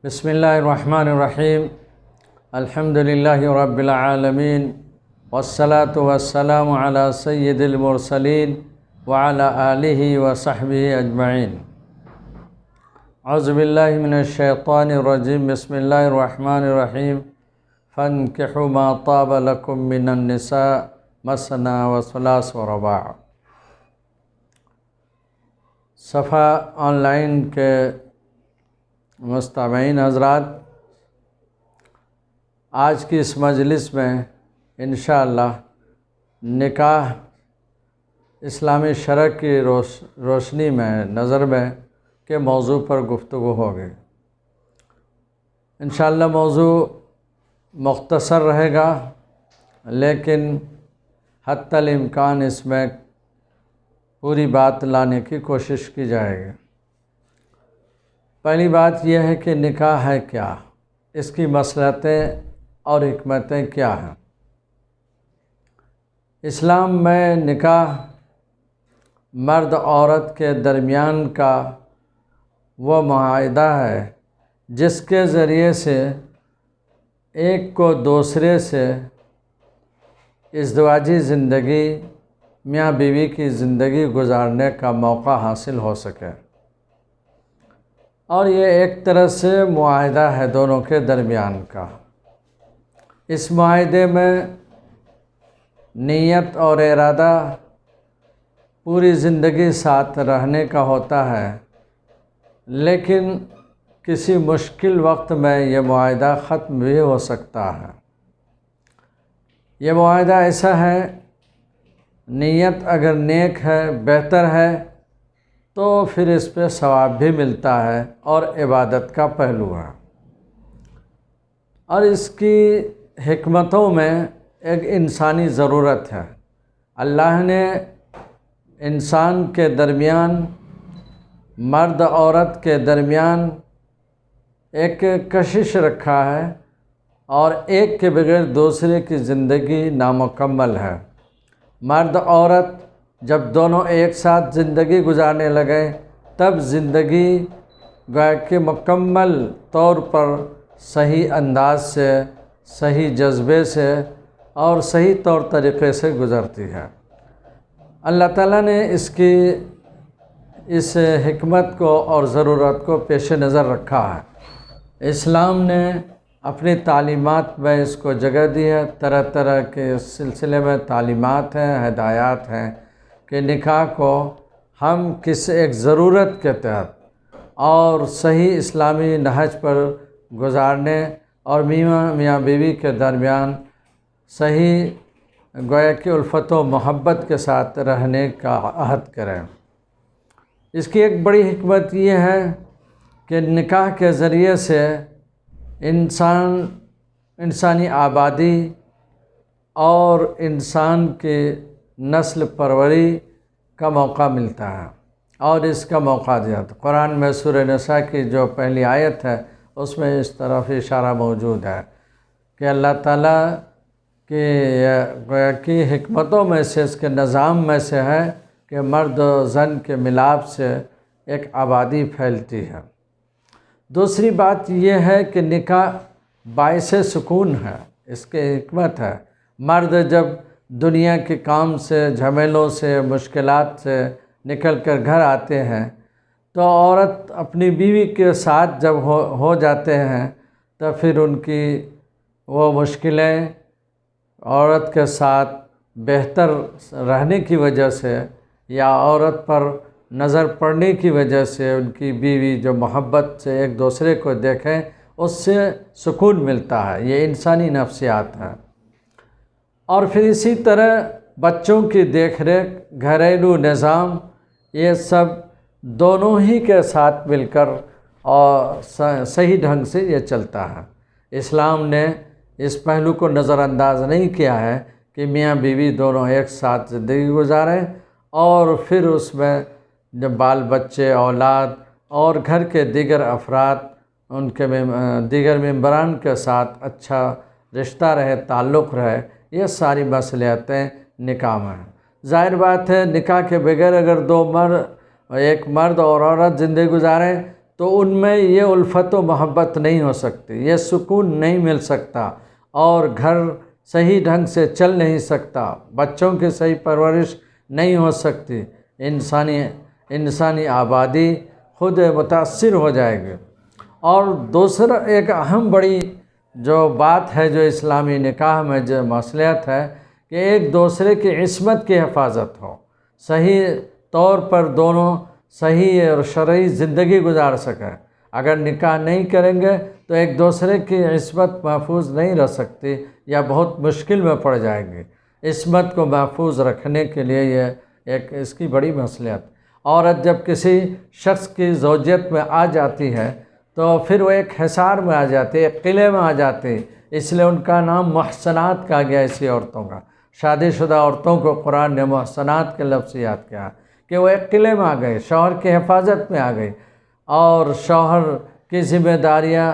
بسم اللہ الرحمن الرحیم الحمد للہ رب العالمین والصلاة والسلام علی سید المرسلین وعلی آلہ وصحبہ اجمعین۔ اعوذ باللہ من الشیطان الرجیم، بسم اللہ الرحمن الرحیم۔ فانکحوا ما طاب لکم من النساء مثنی وثلاث ورباع۔ صفحہ آن لائن کے مستمعین حضرات، آج کی اس مجلس میں انشاءاللہ نکاح اسلامی شرع کی روشنی میں نظر میں کے موضوع پر گفتگو ہوگی۔ انشاءاللہ موضوع مختصر رہے گا، لیکن حتی الامکان اس میں پوری بات لانے کی کوشش کی جائے گی۔ پہلی بات یہ ہے کہ نکاح ہے کیا، اس کی مصلحتیں اور حکمتیں کیا ہیں۔ اسلام میں نکاح مرد عورت کے درمیان کا وہ معاہدہ ہے جس کے ذریعے سے ایک کو دوسرے سے ازدواجی زندگی، میاں بیوی کی زندگی گزارنے کا موقع حاصل ہو سکے، اور یہ ایک طرح سے معاہدہ ہے دونوں کے درمیان کا۔ اس معاہدے میں نیت اور ارادہ پوری زندگی ساتھ رہنے کا ہوتا ہے، لیکن کسی مشکل وقت میں یہ معاہدہ ختم بھی ہو سکتا ہے۔ یہ معاہدہ ایسا ہے، نیت اگر نیک ہے، بہتر ہے، تو پھر اس پہ ثواب بھی ملتا ہے اور عبادت کا پہلو ہے۔ اور اس کی حکمتوں میں ایک انسانی ضرورت ہے۔ اللہ نے انسان کے درمیان، مرد عورت کے درمیان ایک کشش رکھا ہے، اور ایک کے بغیر دوسرے کی زندگی نامکمل ہے۔ مرد عورت جب دونوں ایک ساتھ زندگی گزارنے لگے، تب زندگی گویا کہ مکمل طور پر صحیح انداز سے، صحیح جذبے سے اور صحیح طور طریقے سے گزرتی ہے۔ اللہ تعالیٰ نے اس حکمت کو اور ضرورت کو پیش نظر رکھا ہے۔ اسلام نے اپنی تعلیمات میں اس کو جگہ دی ہے۔ طرح طرح کے سلسلے میں تعلیمات ہیں، ہدایات ہیں کہ نکاح کو ہم ایک ضرورت کے تحت اور صحیح اسلامی نہج پر گزارنے اور میاں بیوی کے درمیان صحیح گویا کہ الفت و محبت کے ساتھ رہنے کا عہد کریں۔ اس کی ایک بڑی حکمت یہ ہے کہ نکاح کے ذریعے سے انسانی آبادی اور انسان کی نسل پروری کا موقع ملتا ہے، اور اس کا موقع دیا۔ قرآن میں سورہ نساء کی جو پہلی آیت ہے، اس میں اس طرف اشارہ موجود ہے کہ اللہ تعالیٰ کی حکمتوں میں سے، اس کے نظام میں سے ہے کہ مرد و زن کے ملاپ سے ایک آبادی پھیلتی ہے۔ دوسری بات یہ ہے کہ نکاح باعث سکون ہے، اس کی حکمت ہے۔ مرد جب دنیا کے کام سے، جھمیلوں سے، مشکلات سے نکل کر گھر آتے ہیں، تو عورت اپنی بیوی کے ساتھ جب ہو جاتے ہیں، تو پھر ان کی وہ مشکلیں عورت کے ساتھ بہتر رہنے کی وجہ سے یا عورت پر نظر پڑنے کی وجہ سے، ان کی بیوی جو محبت سے ایک دوسرے کو دیکھیں، اس سے سکون ملتا ہے۔ یہ انسانی نفسیات ہے۔ اور پھر اسی طرح بچوں کی دیکھ ریکھ، گھریلو نظام، یہ سب دونوں ہی کے ساتھ مل کر اور صحیح ڈھنگ سے یہ چلتا ہے۔ اسلام نے اس پہلو کو نظر انداز نہیں کیا ہے کہ میاں بیوی دونوں ایک ساتھ زندگی گزاریں، اور پھر اس میں جب بال بچے، اولاد اور گھر کے دیگر افراد، ان کے دیگر ممبران کے ساتھ اچھا رشتہ رہے، تعلق رہے، یہ ساری مصلحتیں نکاح میں ہیں۔ ظاہر بات ہے، نکاح کے بغیر اگر ایک مرد اور عورت زندگی گزاریں تو ان میں یہ الفت و محبت نہیں ہو سکتی، یہ سکون نہیں مل سکتا، اور گھر صحیح ڈھنگ سے چل نہیں سکتا، بچوں کی صحیح پرورش نہیں ہو سکتی، انسانی آبادی خود متاثر ہو جائے گی۔ اور دوسرا ایک اہم بڑی جو بات ہے جو اسلامی نکاح میں جو مصلحت ہے کہ ایک دوسرے کی عصمت کی حفاظت ہو، صحیح طور پر دونوں صحیح اور شرعی زندگی گزار سکیں۔ اگر نکاح نہیں کریں گے تو ایک دوسرے کی عصمت محفوظ نہیں رہ سکتی یا بہت مشکل میں پڑ جائے گی۔ عصمت کو محفوظ رکھنے کے لیے یہ ایک اس کی بڑی مصلحت۔ عورت جب کسی شخص کی زوجیت میں آ جاتی ہے تو پھر وہ ایک حصار میں آ جاتی ہے، ایک قلعے میں آ جاتی ہے، اس لیے ان کا نام محسنات کہا گیا ایسی عورتوں کا۔ شادی شدہ عورتوں کو قرآن نے محسنات کے لفظ یاد کیا کہ وہ ایک قلعے میں آ گئی، شوہر کی حفاظت میں آ گئی، اور شوہر کی ذمہ داریاں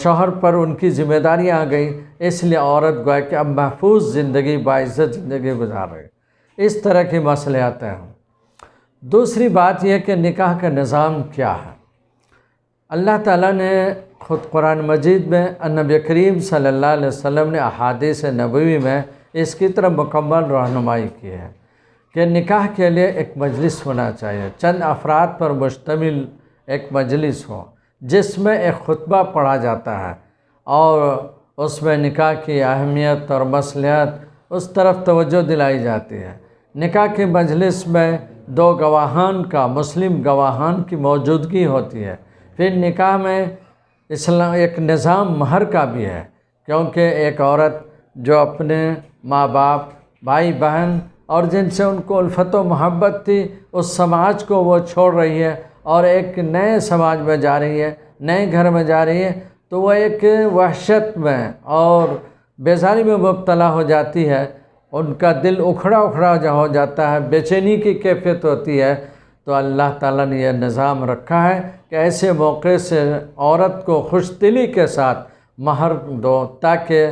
شوہر پر ان کی ذمہ داریاں آ گئی، اس لیے عورت گویا کہ اب محفوظ زندگی، باعزت زندگی گزار رہی۔ اس طرح کی مصلحتیں ہیں۔ دوسری بات یہ کہ نکاح کا نظام کیا ہے۔ اللہ تعالیٰ نے خود قرآن مجید میں نبی کریم صلی اللہ علیہ وسلم نے احادیث نبوی میں اس کی طرف مکمل رہنمائی کی ہے کہ نکاح کے لیے ایک مجلس ہونا چاہیے، چند افراد پر مشتمل ایک مجلس ہو جس میں ایک خطبہ پڑھا جاتا ہے، اور اس میں نکاح کی اہمیت اور مصلحت اس طرف توجہ دلائی جاتی ہے۔ نکاح کے مجلس میں دو گواہان کا، مسلم گواہان کی موجودگی ہوتی ہے۔ پھر نکاح میں اسلام ایک نظام مہر کا بھی ہے، کیونکہ ایک عورت جو اپنے ماں باپ، بھائی بہن اور جن سے ان کو الفت و محبت تھی، اس سماج کو وہ چھوڑ رہی ہے اور ایک نئے سماج میں جا رہی ہے، نئے گھر میں جا رہی ہے، تو وہ ایک وحشت میں اور بیزاری میں مبتلا ہو جاتی ہے، ان کا دل اکھڑا اکھڑا ہو جاتا ہے، بے چینی کی کیفیت ہوتی ہے۔ تو اللہ تعالیٰ نے یہ نظام رکھا ہے کہ ایسے موقع سے عورت کو خوش دلی کے ساتھ مہر دو تاکہ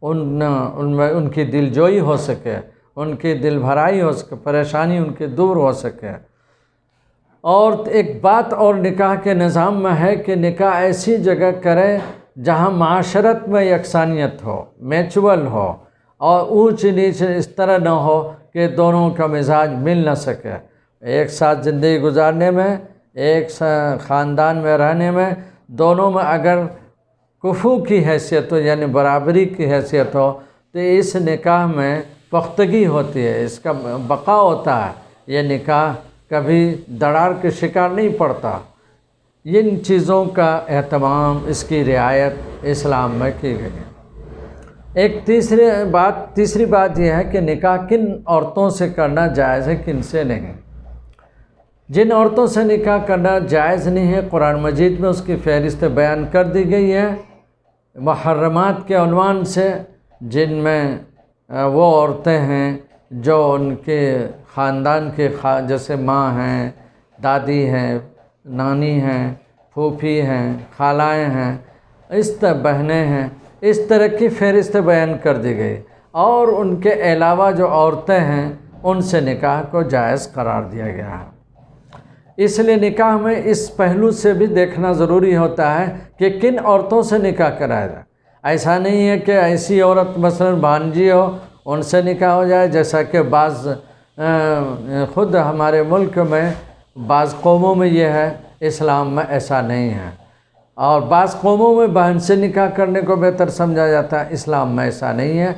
ان کی دل جوئی ہو سکے، ان کی دل بھرائی ہو سکے، پریشانی ان کی دور ہو سکے۔ اور ایک بات اور نکاح کے نظام میں ہے کہ نکاح ایسی جگہ کرے جہاں معاشرت میں یکسانیت ہو، میچول ہو، اور اونچ نیچ اس طرح نہ ہو کہ دونوں کا مزاج مل نہ سکے۔ ایک ساتھ زندگی گزارنے میں، ایک خاندان میں رہنے میں، دونوں میں اگر کفو کی حیثیت ہو یعنی برابری کی حیثیت ہو تو اس نکاح میں پختگی ہوتی ہے، اس کا بقا ہوتا ہے، یہ نکاح کبھی دراڑ کے شکار نہیں پڑتا۔ ان چیزوں کا اہتمام، اس کی رعایت اسلام میں کی گئی ہے۔ ایک تیسری بات یہ ہے کہ نکاح کن عورتوں سے کرنا جائز ہے، کن سے نہیں۔ جن عورتوں سے نکاح کرنا جائز نہیں ہے، قرآن مجید میں اس کی فہرست بیان کر دی گئی ہے محرمات کے عنوان سے، جن میں وہ عورتیں ہیں جو ان کے خاندان کے جیسے ماں ہیں، دادی ہیں، نانی ہیں، پھوپھی ہیں، خالائیں ہیں، اس طرح بہنیں ہیں، اس طرح کی فہرست بیان کر دی گئی، اور ان کے علاوہ جو عورتیں ہیں ان سے نکاح کو جائز قرار دیا گیا ہے۔ اس لیے نکاح میں اس پہلو سے بھی دیکھنا ضروری ہوتا ہے کہ کن عورتوں سے نکاح کرایا جائے۔ ایسا نہیں ہے کہ ایسی عورت مثلا بھانجی ہو ان سے نکاح ہو جائے، جیسا کہ بعض خود ہمارے ملک میں بعض قوموں میں یہ ہے، اسلام میں ایسا نہیں ہے، اور بعض قوموں میں بہن سے نکاح کرنے کو بہتر سمجھا جاتا ہے، اسلام میں ایسا نہیں ہے۔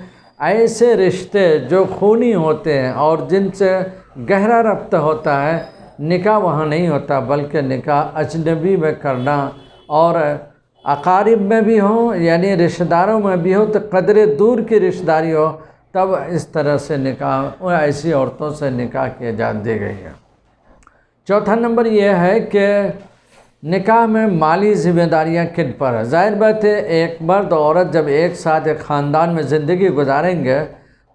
ایسے رشتے جو خونی ہوتے ہیں اور جن سے گہرا رابطہ ہوتا ہے، نکاح وہاں نہیں ہوتا، بلکہ نکاح اجنبی میں کرنا، اور اقارب میں بھی ہوں یعنی رشتہ داروں میں بھی ہو تو قدر دور کی رشتہ داری ہو، تب اس طرح سے نکاح ایسی عورتوں سے نکاح کی اجازت دی گئی ہے۔ چوتھا نمبر یہ ہے کہ نکاح میں مالی ذمہ داریاں کن پر ہے۔ ظاہر بات ہے ایک مرد اور عورت جب ایک ساتھ ایک خاندان میں زندگی گزاریں گے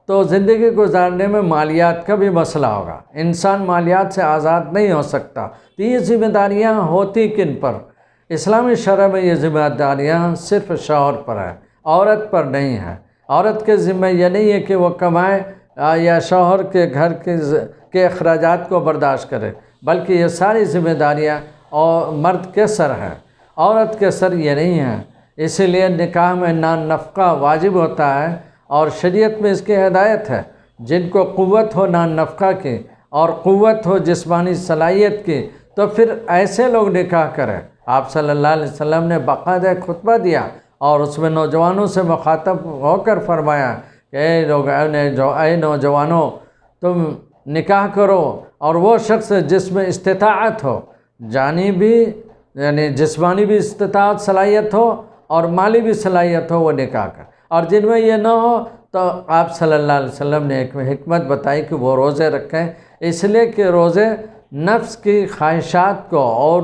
تو زندگی گزارنے میں مالیات کا بھی مسئلہ ہوگا، انسان مالیات سے آزاد نہیں ہو سکتا، تو یہ ذمہ داریاں ہوتی کن پر؟ اسلامی شرع میں یہ ذمہ داریاں صرف شوہر پر ہیں، عورت پر نہیں ہیں۔ عورت کے ذمہ یہ نہیں ہے کہ وہ کمائے یا شوہر کے گھر کے اخراجات کو برداشت کرے، بلکہ یہ ساری ذمہ داریاں اور مرد کے سر ہے، عورت کے سر یہ نہیں ہے۔ اسی لیے نکاح میں نان نفقہ واجب ہوتا ہے، اور شریعت میں اس کی ہدایت ہے، جن کو قوت ہو نان نفقہ کی اور قوت ہو جسمانی صلاحیت کی تو پھر ایسے لوگ نکاح کریں۔ آپ صلی اللہ علیہ وسلم نے باقاعدہ ایک خطبہ دیا اور اس میں نوجوانوں سے مخاطب ہو کر فرمایا کہ اے نوجوانوں، تم نکاح کرو، اور وہ شخص جس میں استطاعت ہو، جانی بھی یعنی جسمانی بھی استطاعت صلاحیت ہو اور مالی بھی صلاحیت ہو، وہ نکاح کر۔ اور جن میں یہ نہ ہو تو آپ صلی اللہ علیہ وسلم نے ایک حکمت بتائی کہ وہ روزے رکھیں، اس لیے کہ روزے نفس کی خواہشات کو اور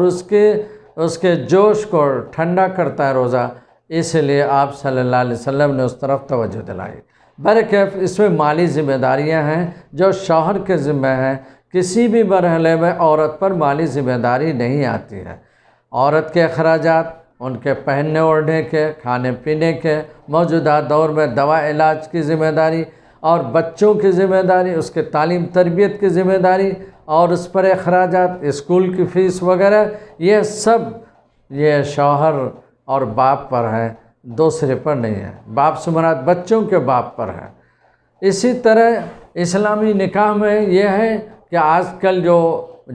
اس کے جوش کو ٹھنڈا کرتا ہے روزہ، اس لیے آپ صلی اللہ علیہ وسلم نے اس طرف توجہ دلائی۔ برکیف اس میں مالی ذمہ داریاں ہیں جو شوہر کے ذمہ ہیں، کسی بھی مرحلے میں عورت پر مالی ذمہ داری نہیں آتی ہے۔ عورت کے اخراجات، ان کے پہننے اوڑھنے کے، کھانے پینے کے، موجودہ دور میں دوا علاج کی ذمہ داری، اور بچوں کی ذمہ داری، اس کے تعلیم تربیت کی ذمہ داری اور اس پر اخراجات، اسکول کی فیس وغیرہ، یہ سب یہ شوہر اور باپ پر ہے، دوسرے پر نہیں ہے۔ باپ سے مراد بچوں کے باپ پر ہے۔ اسی طرح اسلامی نکاح میں یہ ہے کہ آج کل جو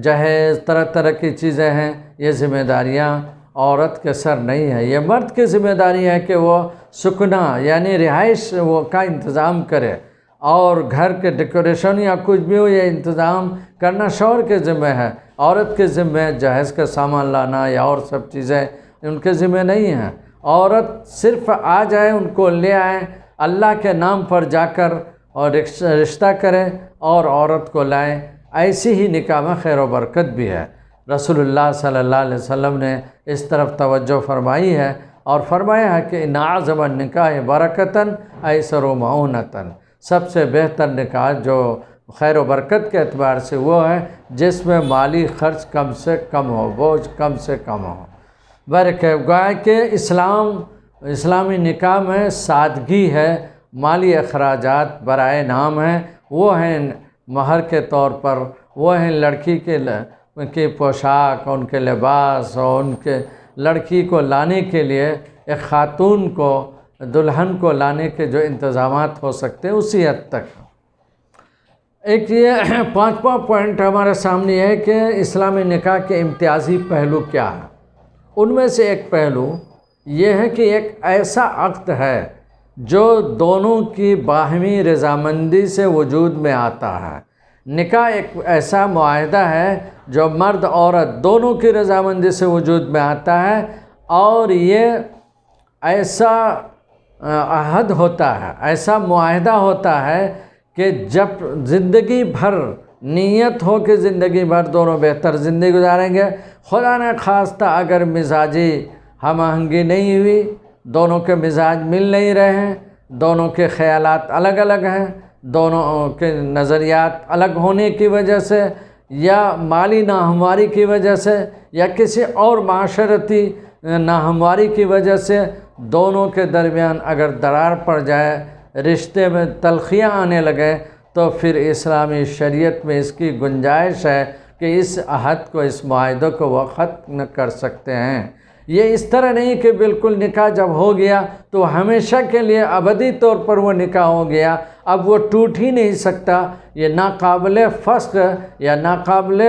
جہیز طرح طرح کی چیزیں ہیں، یہ ذمہ داریاں عورت کے سر نہیں ہے، یہ مرد کی ذمہ داری ہے کہ وہ سکنا یعنی رہائش وہ کا انتظام کرے، اور گھر کے ڈیکوریشن یا کچھ بھی ہو یہ انتظام کرنا شوہر کے ذمہ ہے۔ عورت کے ذمہ جہیز کا سامان لانا یا اور سب چیزیں ان کے ذمہ نہیں ہیں۔ عورت صرف آ جائے، ان کو لے آئیں، اللہ کے نام پر جا کر اور رشتہ کریں اور عورت کو لائیں، ایسی ہی نکاح میں خیر و برکت بھی ہے۔ رسول اللہ صلی اللہ علیہ وسلم نے اس طرف توجہ فرمائی ہے اور فرمایا ہے کہ ان اعظم النکاح برکتاً ایسر و معونتاً، سب سے بہتر نکاح جو خیر و برکت کے اعتبار سے وہ ہے جس میں مالی خرچ کم سے کم ہو، بوجھ کم سے کم ہو۔ گویا کہ اسلامی نکاح میں سادگی ہے، مالی اخراجات برائے نام ہیں، وہ ہیں مہر کے طور پر، وہ ہیں لڑکی کے پوشاک، ان کے لباس، اور ان کے لڑکی کو لانے کے لیے ایک خاتون کو، دلہن کو لانے کے جو انتظامات ہو سکتے ہیں اسی حد تک۔ ایک یہ پانچواں پوائنٹ ہمارے سامنے ہے کہ اسلامی نکاح کے امتیازی پہلو کیا ہے۔ ان میں سے ایک پہلو یہ ہے کہ ایک ایسا عقد ہے جو دونوں کی باہمی رضامندی سے وجود میں آتا ہے۔ نکاح ایک ایسا معاہدہ ہے جو مرد عورت دونوں کی رضامندی سے وجود میں آتا ہے، اور یہ ایسا عہد ہوتا ہے، ایسا معاہدہ ہوتا ہے کہ جب زندگی بھر نیت ہو کہ زندگی بھر دونوں بہتر زندگی گزاریں گے، خدا نہ خواستہ اگر مزاجی ہم آہنگی نہیں ہوئی، دونوں کے مزاج مل نہیں رہے ہیں، دونوں کے خیالات الگ الگ ہیں، دونوں کے نظریات الگ ہونے کی وجہ سے یا مالی ناہمواری کی وجہ سے یا کسی اور معاشرتی ناہمواری کی وجہ سے دونوں کے درمیان اگر درار پڑ جائے، رشتے میں تلخیاں آنے لگے، تو پھر اسلامی شریعت میں اس کی گنجائش ہے کہ اس عہد کو، اس معاہدے کو وہ ختم کر سکتے ہیں۔ یہ اس طرح نہیں کہ بالکل نکاح جب ہو گیا تو ہمیشہ کے لیے ابدی طور پر وہ نکاح ہو گیا، اب وہ ٹوٹ ہی نہیں سکتا، یہ ناقابل فسخ یا ناقابل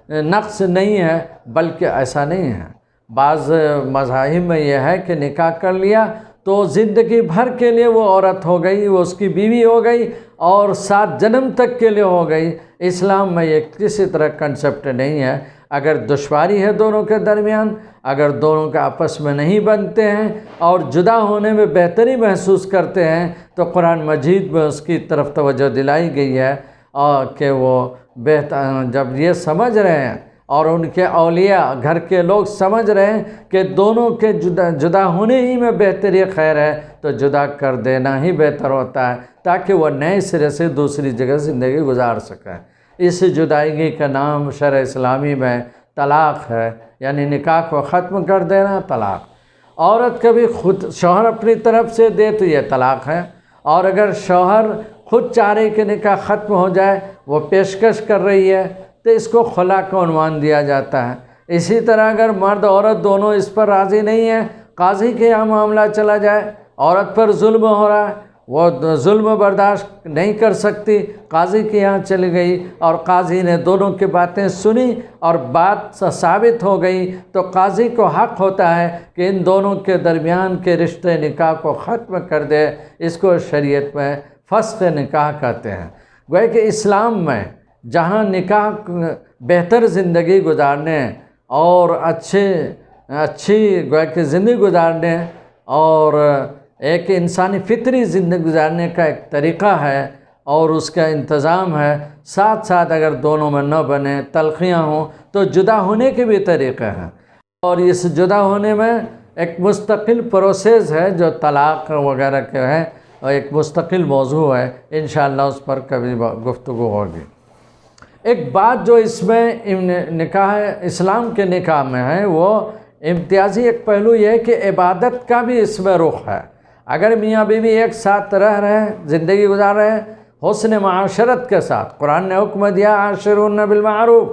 نقص نہیں ہے، بلکہ ایسا نہیں ہے۔ بعض مذاہب میں یہ ہے کہ نکاح کر لیا تو زندگی بھر کے لیے وہ عورت ہو گئی، وہ اس کی بیوی ہو گئی اور 7 جنم تک کے لیے ہو گئی۔ اسلام میں یہ کسی طرح کنسپٹ نہیں ہے۔ اگر دشواری ہے دونوں کے درمیان، اگر دونوں کے آپس میں نہیں بنتے ہیں اور جدا ہونے میں بہتری محسوس کرتے ہیں، تو قرآن مجید میں اس کی طرف توجہ دلائی گئی ہے، اور کہ وہ جب یہ سمجھ رہے ہیں اور ان کے اولیاء گھر کے لوگ سمجھ رہے ہیں کہ دونوں کے جدا ہونے ہی میں بہتری خیر ہے، تو جدا کر دینا ہی بہتر ہوتا ہے تاکہ وہ نئے سرے سے دوسری جگہ زندگی گزار سکیں۔ اس جدائیگی کا نام شرع اسلامی میں طلاق ہے، یعنی نکاح کو ختم کر دینا طلاق۔ عورت کبھی خود شوہر اپنی طرف سے دے تو یہ طلاق ہے، اور اگر شوہر خود چاہ رہے کہ نکاح ختم ہو جائے، وہ پیشکش کر رہی ہے، تو اس کو خلا کا عنوان دیا جاتا ہے۔ اسی طرح اگر مرد عورت دونوں اس پر راضی نہیں ہیں، قاضی کے یہاں معاملہ چلا جائے، عورت پر ظلم ہو رہا ہے، وہ ظلم برداشت نہیں کر سکتی، قاضی کے یہاں چلی گئی اور قاضی نے دونوں کی باتیں سنی اور بات ثابت ہو گئی، تو قاضی کو حق ہوتا ہے کہ ان دونوں کے درمیان کے رشتے نکاح کو ختم کر دے۔ اس کو شریعت میں فسخ نکاح کہتے ہیں۔ گویا کہ اسلام میں جہاں نکاح بہتر زندگی گزارنے اور اچھی گویا کہ زندگی گزارنے اور ایک انسانی فطری زندگی گزارنے کا ایک طریقہ ہے اور اس کا انتظام ہے، ساتھ ساتھ اگر دونوں میں نہ بنے، تلخیاں ہوں، تو جدا ہونے کے بھی طریقے ہیں، اور اس جدا ہونے میں ایک مستقل پروسیس ہے جو طلاق وغیرہ کے ہے، اور ایک مستقل موضوع ہے، انشاءاللہ اس پر کبھی گفتگو ہوگی۔ ایک بات جو اس میں نکاح اسلام کے نکاح میں ہے، وہ امتیازی ایک پہلو یہ ہے کہ عبادت کا بھی اس میں رخ ہے۔ اگر میاں بیوی ایک ساتھ رہ رہے ہیں، زندگی گزار رہے ہیں حسن معاشرت کے ساتھ، قرآن نے حکم دیا عاشرون بالمعروف،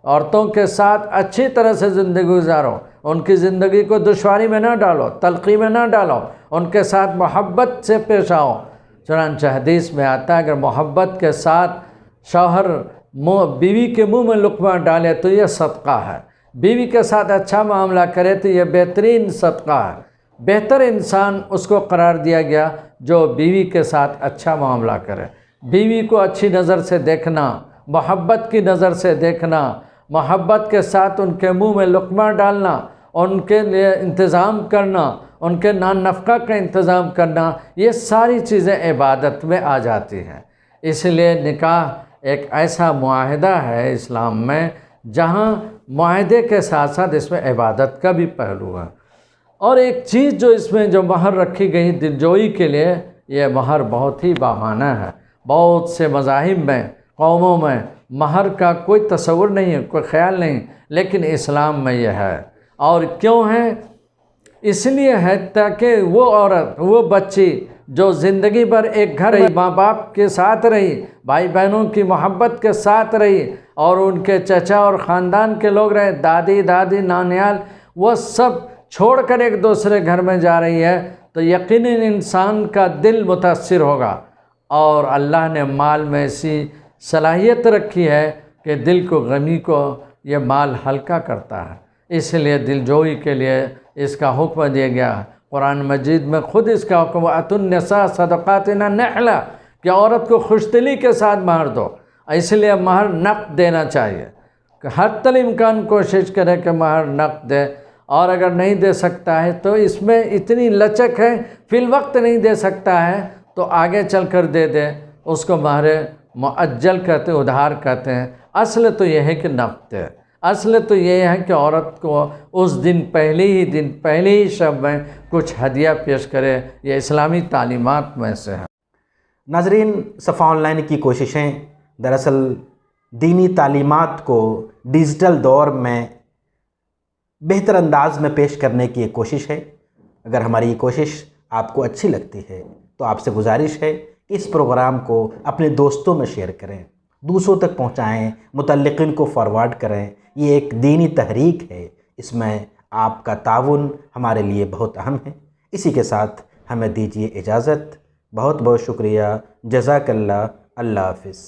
عورتوں کے ساتھ اچھی طرح سے زندگی گزارو، ان کی زندگی کو دشواری میں نہ ڈالو، تلخی میں نہ ڈالو، ان کے ساتھ محبت سے پیش آؤ۔ چنانچہ حدیث میں آتا ہے اگر محبت کے ساتھ شوہر بیوی کے منہ میں لقمہ ڈالے تو یہ صدقہ ہے، بیوی کے ساتھ اچھا معاملہ کرے تو یہ بہترین صدقہ ہے۔ بہتر انسان اس کو قرار دیا گیا جو بیوی کے ساتھ اچھا معاملہ کرے، بیوی کو اچھی نظر سے دیکھنا، محبت کی نظر سے دیکھنا، محبت کے ساتھ ان کے منہ میں لقمہ ڈالنا، ان کے لیے انتظام کرنا، ان کے نان نفقہ کا انتظام کرنا، یہ ساری چیزیں عبادت میں آ جاتی ہیں۔ اس لیے نکاح ایک ایسا معاہدہ ہے اسلام میں جہاں معاہدے کے ساتھ ساتھ اس میں عبادت کا بھی پہلو ہے۔ اور ایک چیز جو اس میں جو مہر رکھی گئی دلجوئی کے لیے، یہ مہر بہت ہی بامعنی ہے۔ بہت سے مذاہب میں، قوموں میں مہر کا کوئی تصور نہیں ہے، کوئی خیال نہیں، لیکن اسلام میں یہ ہے۔ اور کیوں ہے؟ اس لیے ہے تاکہ وہ عورت، وہ بچی جو زندگی بھر ایک گھر رہی، ماں باپ کے ساتھ رہی، بھائی بہنوں کی محبت کے ساتھ رہی، اور ان کے چچا اور خاندان کے لوگ رہے، دادی نانیال، وہ سب چھوڑ کر ایک دوسرے گھر میں جا رہی ہے، تو یقیناً انسان کا دل متاثر ہوگا۔ اور اللہ نے مال میں ایسی صلاحیت رکھی ہے کہ دل کو، غمی کو یہ مال ہلکا کرتا ہے، اس لیے دلجوئی کے لیے اس کا حکم دیا گیا۔ قرآن مجید میں خود اس کا حکم وَأَتُوا النِّسَاءَ صَدَقَاتِهِنَّ نِحْلَةً کہ عورت کو خوش دلی کے ساتھ مہر دو، اس لیے مہر نقد دینا چاہیے، کہ حتی الامکان کوشش کرے کہ مہر نقد دے، اور اگر نہیں دے سکتا ہے تو اس میں اتنی لچک ہے، فی الوقت نہیں دے سکتا ہے تو آگے چل کر دے دے، اس کو مہر مؤجل کہتے ہیں، ادھار کہتے ہیں۔ اصل تو یہ ہے کہ نقد ہے، اصل تو یہ ہے کہ عورت کو اس دن پہلے ہی شب میں کچھ ہدیہ پیش کرے، یہ اسلامی تعلیمات میں سے ہے۔ ناظرین، صفا آن لائن کی کوششیں دراصل دینی تعلیمات کو ڈیجیٹل دور میں بہتر انداز میں پیش کرنے کی ایک کوشش ہے۔ اگر ہماری یہ کوشش آپ کو اچھی لگتی ہے تو آپ سے گزارش ہے کہ اس پروگرام کو اپنے دوستوں میں شیئر کریں، دوسروں تک پہنچائیں، متعلقین کو فارورڈ کریں۔ یہ ایک دینی تحریک ہے، اس میں آپ کا تعاون ہمارے لیے بہت اہم ہے۔ اسی کے ساتھ ہمیں دیجیے اجازت، بہت بہت شکریہ، جزاک اللہ، اللہ حافظ۔